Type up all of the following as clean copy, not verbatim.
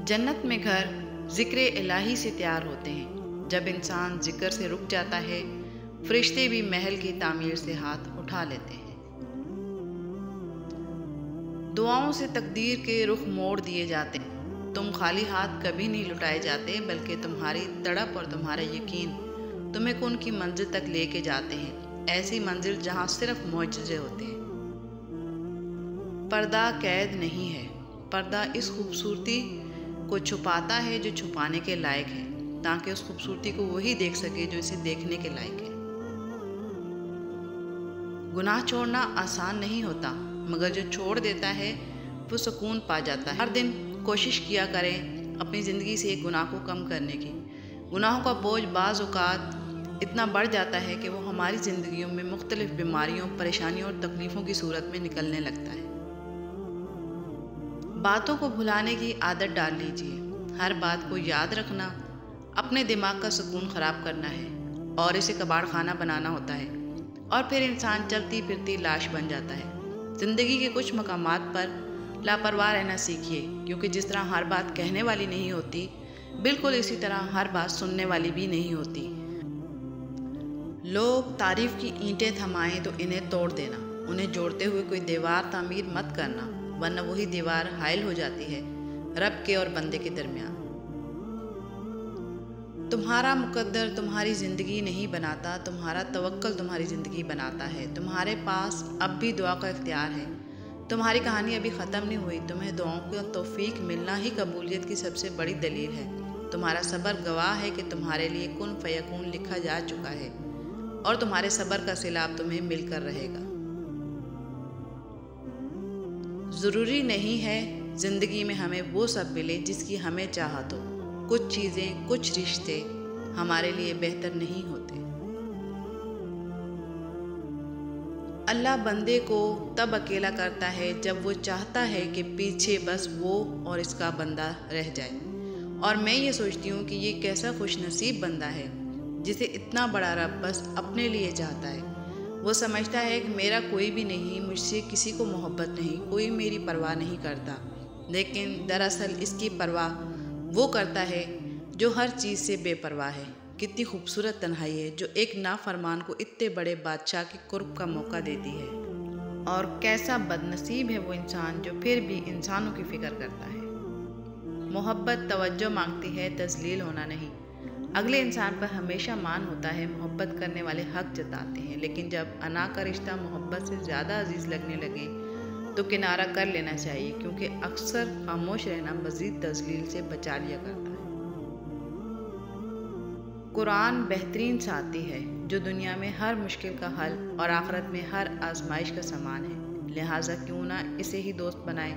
جنت میں گھر ذکر الہی سے تیار ہوتے ہیں۔ جب انسان ذکر سے رک جاتا ہے، فرشتے بھی محل کی تعمیر سے ہاتھ اٹھا لیتے ہیں۔ دعاؤں سے تقدیر کے رخ موڑ دیے جاتے ہیں۔ تم خالی ہاتھ کبھی نہیں لٹائے جاتے، بلکہ تمہاری تڑپ اور تمہارا یقین تمہیں ان کی منزل تک لے کے جاتے ہیں، ایسی منزل جہاں صرف معجزے ہوتے ہیں۔ پردہ قید نہیں ہے، پردہ اس خوبصورتی کو چھپاتا ہے جو چھپانے کے لائق ہے، تاکہ اس خوبصورتی کو وہی دیکھ سکے جو اسے دیکھنے کے لائق ہے۔ گناہ چھوڑنا آسان نہیں ہوتا، مگر جو چھوڑ دیتا ہے وہ سکون پا جاتا ہے۔ ہر دن کوشش کیا کریں اپنی زندگی سے ایک گناہ کو کم کرنے کی۔ گناہوں کا بوجھ بعض اوقات اتنا بڑھ جاتا ہے کہ وہ ہماری زندگیوں میں مختلف بیماریوں، پریشانیوں اور تکلیفوں کی صورت میں نکلنے لگتا ہے۔ باتوں کو بھلانے کی عادت ڈال لیجیے۔ ہر بات کو یاد رکھنا اپنے دماغ کا سکون خراب کرنا ہے اور اسے کباڑ خانہ بنانا ہوتا ہے، اور پھر انسان چلتی پھرتی لاش بن جاتا ہے۔ زندگی کے کچھ مقامات پر لاپرواہ رہنا سیکھیے، کیونکہ جس طرح ہر بات کہنے والی نہیں ہوتی، بالکل اسی طرح ہر بات سننے والی بھی نہیں ہوتی۔ لوگ تعریف کی اینٹیں تھمائیں تو انہیں توڑ دینا، انہیں جوڑتے ہوئے کوئی دیوار تعمیر مت کرنا، ورنہ وہی دیوار حائل ہو جاتی ہے رب کے اور بندے کے درمیان۔ تمہارا مقدر تمہاری زندگی نہیں بناتا، تمہارا توکل تمہاری زندگی بناتا ہے۔ تمہارے پاس اب بھی دعا کا اختیار ہے۔ تمہاری کہانی ابھی ختم نہیں ہوئی، تمہیں دعاؤں کا توفیق ملنا ہی قبولیت کی سب سے بڑی دلیل ہے۔ تمہارا صبر گواہ ہے کہ تمہارے لیے کن فیکون لکھا جا چکا ہے، اور تمہارے صبر کا سیلاب تمہیں مل کر رہے گا۔ ضروری نہیں ہے زندگی میں ہمیں وہ سب ملے جس کی ہمیں چاہت ہو۔ کچھ چیزیں، کچھ رشتے ہمارے لیے بہتر نہیں ہوتے۔ اللہ بندے کو تب اکیلا کرتا ہے جب وہ چاہتا ہے کہ پیچھے بس وہ اور اس کا بندہ رہ جائے، اور میں یہ سوچتی ہوں کہ یہ کیسا خوش نصیب بندہ ہے جسے اتنا بڑا رب بس اپنے لیے چاہتا ہے۔ وہ سمجھتا ہے کہ میرا کوئی بھی نہیں، مجھ سے کسی کو محبت نہیں، کوئی میری پرواہ نہیں کرتا، لیکن دراصل اس کی پرواہ وہ کرتا ہے جو ہر چیز سے بے پرواہ ہے۔ کتنی خوبصورت تنہائی ہے جو ایک نافرمان کو اتنے بڑے بادشاہ کے قرب کا موقع دیتی ہے، اور کیسا بد نصیب ہے وہ انسان جو پھر بھی انسانوں کی فکر کرتا ہے۔ محبت توجہ مانگتی ہے، تذلیل ہونا نہیں۔ اگلے انسان پر ہمیشہ مان ہوتا ہے، محبت کرنے والے حق جتاتے ہیں، لیکن جب انا کا رشتہ محبت سے زیادہ عزیز لگنے لگے تو کنارہ کر لینا چاہیے، کیونکہ اکثر خاموش رہنا مزید تذلیل سے بچا لیا کرتا ہے۔ قرآن بہترین ساتھی ہے جو دنیا میں ہر مشکل کا حل اور آخرت میں ہر آزمائش کا سامان ہے، لہٰذا کیوں نہ اسے ہی دوست بنائیں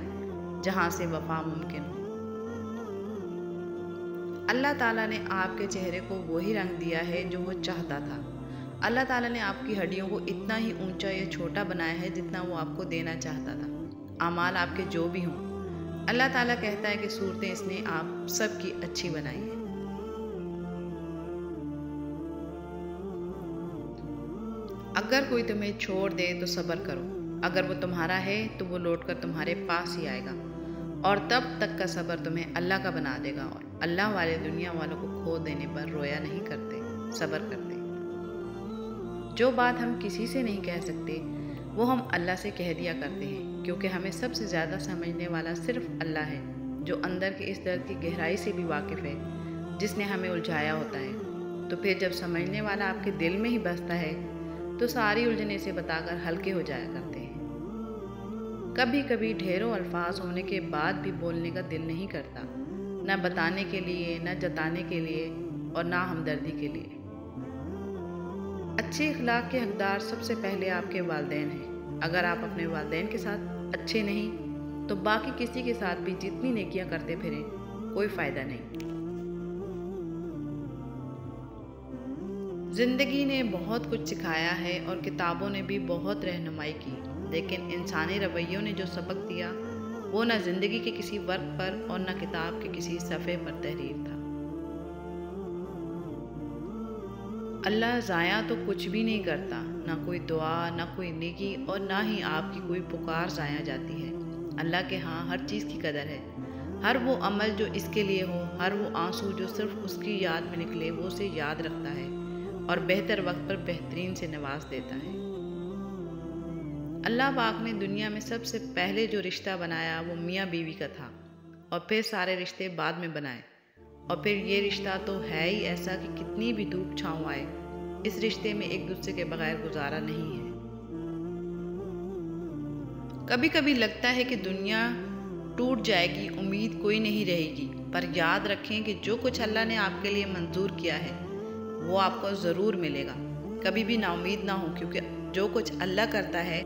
جہاں سے وفا ممکن ہو۔ اللہ تعالیٰ نے آپ کے چہرے کو وہی رنگ دیا ہے جو وہ چاہتا تھا۔ اللہ تعالیٰ نے آپ کی ہڈیوں کو اتنا ہی اونچا یا چھوٹا بنایا ہے جتنا وہ آپ کو دینا چاہتا تھا۔ اعمال آپ کے جو بھی ہوں، اللہ تعالیٰ کہتا ہے کہ صورتیں اس نے آپ سب کی اچھی بنائی ہیں۔ اگر کوئی تمہیں چھوڑ دے تو صبر کرو، اگر وہ تمہارا ہے تو وہ لوٹ کر تمہارے پاس ہی آئے گا، اور تب تک کا صبر تمہیں اللہ کا بنا دے گا، اور اللہ والے دنیا والوں کو کھو دینے پر رویا نہیں کرتے، صبر کرتے۔ جو بات ہم کسی سے نہیں کہہ سکتے وہ ہم اللہ سے کہہ دیا کرتے ہیں، کیونکہ ہمیں سب سے زیادہ سمجھنے والا صرف اللہ ہے، جو اندر کے اس درد کی گہرائی سے بھی واقف ہے جس نے ہمیں الجھایا ہوتا ہے۔ تو پھر جب سمجھنے والا آپ کے دل میں ہی بستا ہے تو ساری الجھنیں سے بتا کر ہلکے ہو جایا کرتے ہیں۔ کبھی کبھی ڈھیروں الفاظ ہونے کے بعد بھی بولنے کا دل نہیں کرتا، نہ بتانے کے لیے، نہ جتانے کے لیے، اور نہ ہمدردی کے لیے۔ اچھے اخلاق کے حقدار سب سے پہلے آپ کے والدین ہیں۔ اگر آپ اپنے والدین کے ساتھ اچھے نہیں تو باقی کسی کے ساتھ بھی جتنی نیکیاں کرتے پھریں کوئی فائدہ نہیں۔ زندگی نے بہت کچھ سکھایا ہے اور کتابوں نے بھی بہت رہنمائی کی، لیکن انسانی رویوں نے جو سبق دیا وہ نہ زندگی کے کسی ورق پر اور نہ کتاب کے کسی صفحے پر تحریر تھا۔ اللہ ضائع تو کچھ بھی نہیں کرتا، نہ کوئی دعا، نہ کوئی نیکی، اور نہ ہی آپ کی کوئی پکار ضائع جاتی ہے۔ اللہ کے ہاں ہر چیز کی قدر ہے، ہر وہ عمل جو اس کے لیے ہو، ہر وہ آنسو جو صرف اس کی یاد میں نکلے، وہ اسے یاد رکھتا ہے اور بہتر وقت پر بہترین سے نواز دیتا ہے۔ اللہ پاک نے دنیا میں سب سے پہلے جو رشتہ بنایا وہ میاں بیوی کا تھا، اور پھر سارے رشتے بعد میں بنائے، اور پھر یہ رشتہ تو ہے ہی ایسا کہ کتنی بھی دھوپ چھاؤں آئے، اس رشتے میں ایک دوسرے کے بغیر گزارا نہیں ہے۔ کبھی کبھی لگتا ہے کہ دنیا ٹوٹ جائے گی، امید کوئی نہیں رہے گی، پر یاد رکھیں کہ جو کچھ اللہ نے آپ کے لیے منظور کیا ہے وہ آپ کو ضرور ملے گا۔ کبھی بھی نا امید نہ ہو، کیونکہ جو کچھ اللہ کرتا ہے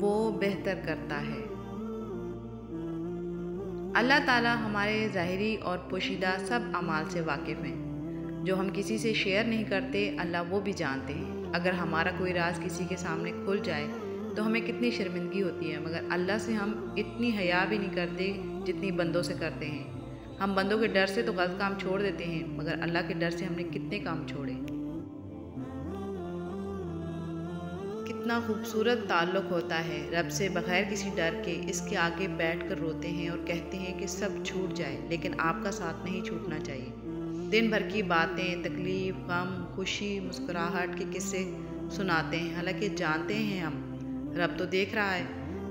وہ بہتر کرتا ہے۔ اللہ تعالیٰ ہمارے ظاہری اور پوشیدہ سب اعمال سے واقف ہیں، جو ہم کسی سے شیئر نہیں کرتے، اللہ وہ بھی جانتے ہیں۔ اگر ہمارا کوئی راز کسی کے سامنے کھل جائے تو ہمیں کتنی شرمندگی ہوتی ہے، مگر اللہ سے ہم اتنی حیا بھی نہیں کرتے جتنی بندوں سے کرتے ہیں۔ ہم بندوں کے ڈر سے تو غلط کام چھوڑ دیتے ہیں، مگر اللہ کے ڈر سے ہم نے کتنے کام چھوڑے۔ کتنا خوبصورت تعلق ہوتا ہے، رب سے بغیر کسی ڈر کے اس کے آگے بیٹھ کر روتے ہیں اور کہتے ہیں کہ سب چھوٹ جائے لیکن آپ کا ساتھ نہیں چھوٹنا چاہیے۔ دن بھر کی باتیں، تکلیف، غم، خوشی، مسکراہٹ کے قصے سناتے ہیں، حالانکہ جانتے ہیں ہم رب تو دیکھ رہا ہے،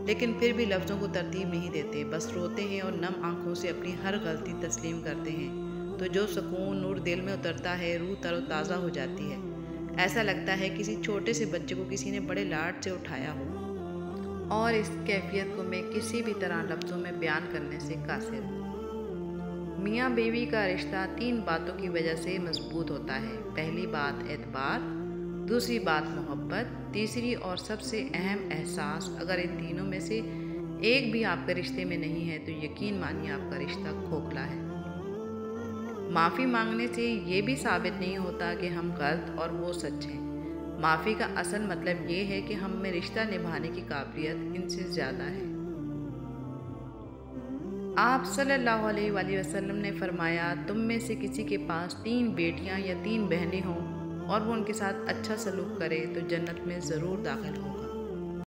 لیکن پھر بھی لفظوں کو ترتیب نہیں دیتے، بس روتے ہیں اور نم آنکھوں سے اپنی ہر غلطی تسلیم کرتے ہیں۔ تو جو سکون نور دل میں اترتا ہے، روح تر و تازہ ہو جاتی ہے، ایسا لگتا ہے کسی چھوٹے سے بچے کو کسی نے بڑے لاڈ سے اٹھایا ہو، اور اس کیفیت کو میں کسی بھی طرح لفظوں میں بیان کرنے سے قاصر ہوں۔ میاں بیوی کا رشتہ 3 باتوں کی وجہ سے مضبوط ہوتا ہے۔ پہلی بات اعتبار، دوسری بات محبت، تیسری اور سب سے اہم احساس۔ اگر ان تینوں میں سے ایک بھی آپ کے رشتے میں نہیں ہے تو یقین مانیے آپ کا رشتہ کھوکھلا ہے۔ معافی مانگنے سے یہ بھی ثابت نہیں ہوتا کہ ہم غلط اور وہ سچ ہیں۔ معافی کا اصل مطلب یہ ہے کہ ہم میں رشتہ نبھانے کی قابلیت ان سے زیادہ ہے۔ آپ صلی اللہ علیہ وآلہ وسلم نے فرمایا، تم میں سے کسی کے پاس 3 بیٹیاں یا 3 بہنیں ہوں اور وہ ان کے ساتھ اچھا سلوک کرے تو جنت میں ضرور داخل ہو۔